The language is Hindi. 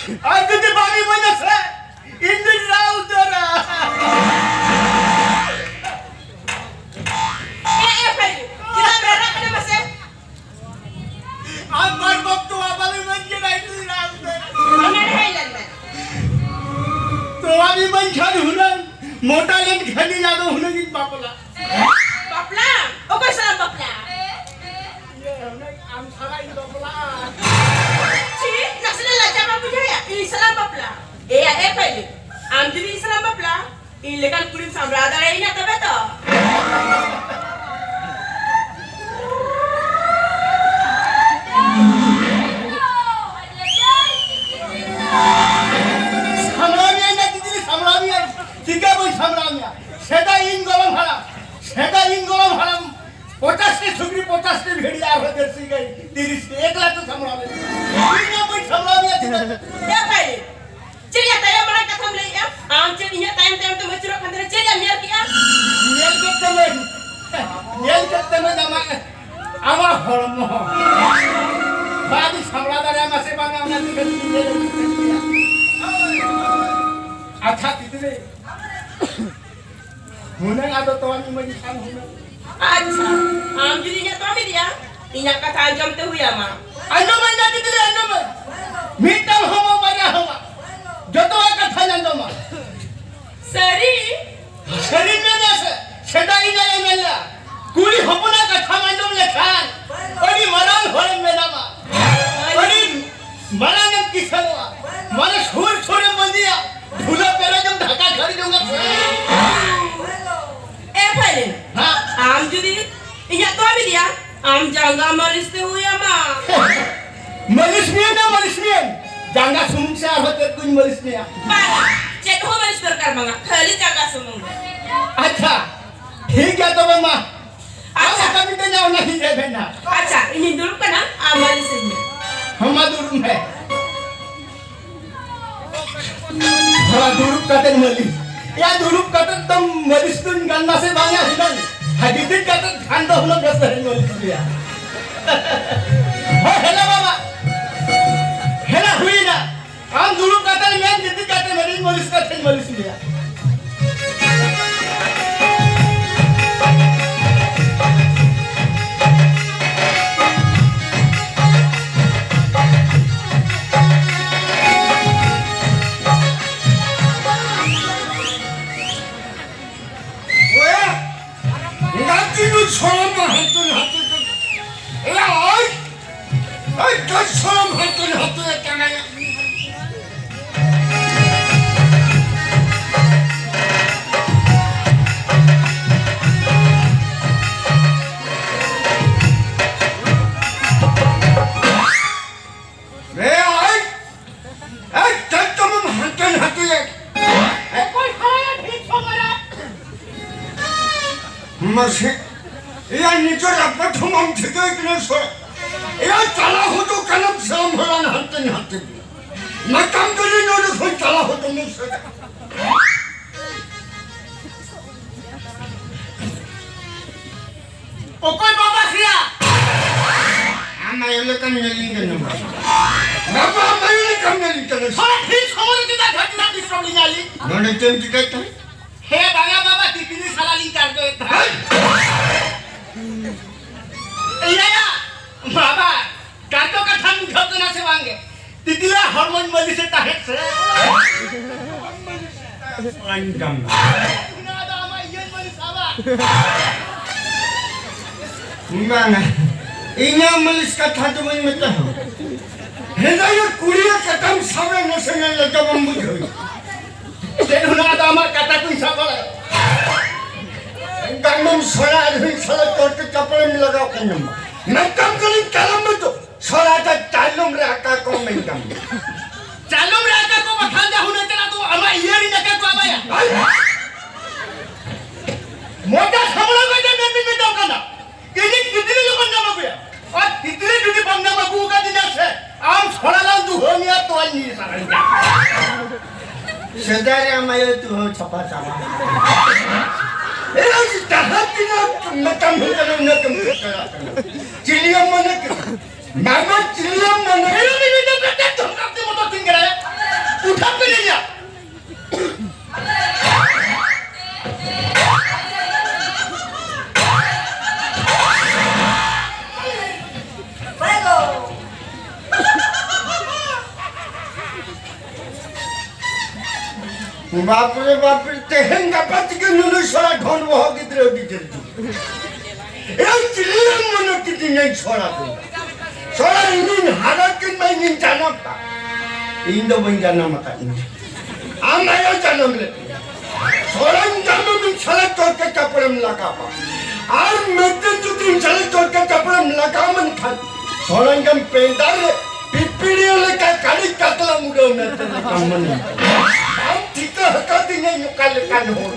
आज तुझे बागी बना से इंद्र राव तेरा ए भाई किधर मेरा करे बसे आज बार बाप तो आवाज़ बन के नहीं इंद्र राव तेरा हमारे है लंदन तो अभी बन खाली हुना मोटा लेन खाली जादो हुना की पापला पापला ओ कोई सलाम पापला ये हुना आम सारा इन पापला ची नसले लजा बाबू जया ई सलाम पापला ए पहले आम दीदी सलाम पापला ई लेकिन कुड़ी सम्राट रही ना तबे तो সামরামিয়া না দিদি সামরামিয়া ঠিক আছে বল সামরামিয়া সেটা ইন গরম হারাম 50 टे छुकरी 50 टे भेड़िया हो देसी गई 30 टे एकला तो सामरामिया ठीक है बल सामरामिया थी ए भाई चलिए तय बड़ा कथम ले या आम चलिए टाइम तो मचरो खंदरे चलिए मेर किया नेल के तमे जमा आवा हरम बादी सामरादारे मासे बांगा ना अच्छा कितने होने आदो तो आनी मजी काम होने अच्छा आम दीदी ने तो भी दिया इना कथा जमते हुआ मां अन्नो मन ना कितने अन्नो मन मीठा होवा बजा होवा जो तो एक कथा नंदो मा सरी शरीर में जैसे सेटा ही नहीं मिलला कुली होपना कथा मंडम लेखान ओडी मरान होरम मेलामा ओडी मरान किसवा माने छोर छोरे मंदिया भूला पेरा जब ढाका घर दूंगा ए पहले हां आम दीदी इना तो भी दिया आम जांगा मरिस्ते हुआ मां मलिस्मियन जांगा सुमसे होते कुछ मलिस्मिया बाला चेक हो मरिस्तर कर मांगा खाली जांगा सुनूंगा अच्छा ठीक है तो मां अच्छा कभी तो जाओ नहीं दे देना अच्छा इन्हीं दूर का ना आमारी से में हम दूर में थोड़ा दूर कतन मलिस या दूर कतन तुम मलिस तुम गन्ना से बांगा हिलन हदीदिन कतन खान दो हम लोग बस रहे मलिस लिया हो हेला बाबा हेला हुई ना हम दूर कतन में जिद्दी कतन मलिस मलिस कतन मलिस लिया मसे या निचो अपना थमम ठिके किने सो या चला हो तो कलम सलाम होला न हंते न काम करी न तो चला हो तो मुझसे ओ कोई बाबा सिया आमा ये कम नहीं करना बाबा मैं ये कम नहीं करना थोड़ा ठीक खबर दिदा घटना की प्रॉब्लम आली नने टेम टिकट हे बागा बाबा तितली साला लिंक कर दो या बाबा काटो का थान उठाते ना से मांगे तितला हार्मोन मली से ताहेट से अंकम ना दामा ये मली सावा इंगाना इना मलिस का था तो मैं मत हो हेदा ये कुड़िया कदम सामने न से न लगा बम बुझो तेनु ना दामा काटा कोई सावा गन्नम सोना आदमी साला तोड़ के कपड़े में लगाओ कन्नम मैं कम करी कलम में तो सोना का चालूम रे आका को मैं कम चालू रे आका को बखान जा हुने चला तो अमा इयरी नका को आया मोटा सामला को दे में तो करना इनी कितने लोग बनना मगुया और कितने जुदी बनना मगु का दिन से आम छोड़ा ला तू हो मिया तो नहीं सारा सेदारे आमायो तू हो छपा छपा एला तहत न मतम होकर न कम करा चिलियम मन मामा चिलियम मन एलो भी तो करते तुम अपने मत थिंग करे बापरे बापरे तेहन गपत के नुनु सोरा ढोल वो कितरे बिचर तू ए चिलियन मनो कितनी नहीं सोरा तू सोरा इन हालत के मैं इन जाना था इन दो बन जाना मत इन आम आयो जन्म ले सोरा इन जन्म में छलक तोड़ के कपड़े में लगा पा और मैं तो दिन छलक तोड़ के कपड़े में लगा मन खान सोरा इन कम पेंदार पिपीड़ियों लेकर काली कतला मुड़ो में तो काम नहीं हम ठीक है हका दिन नहीं काले कान हो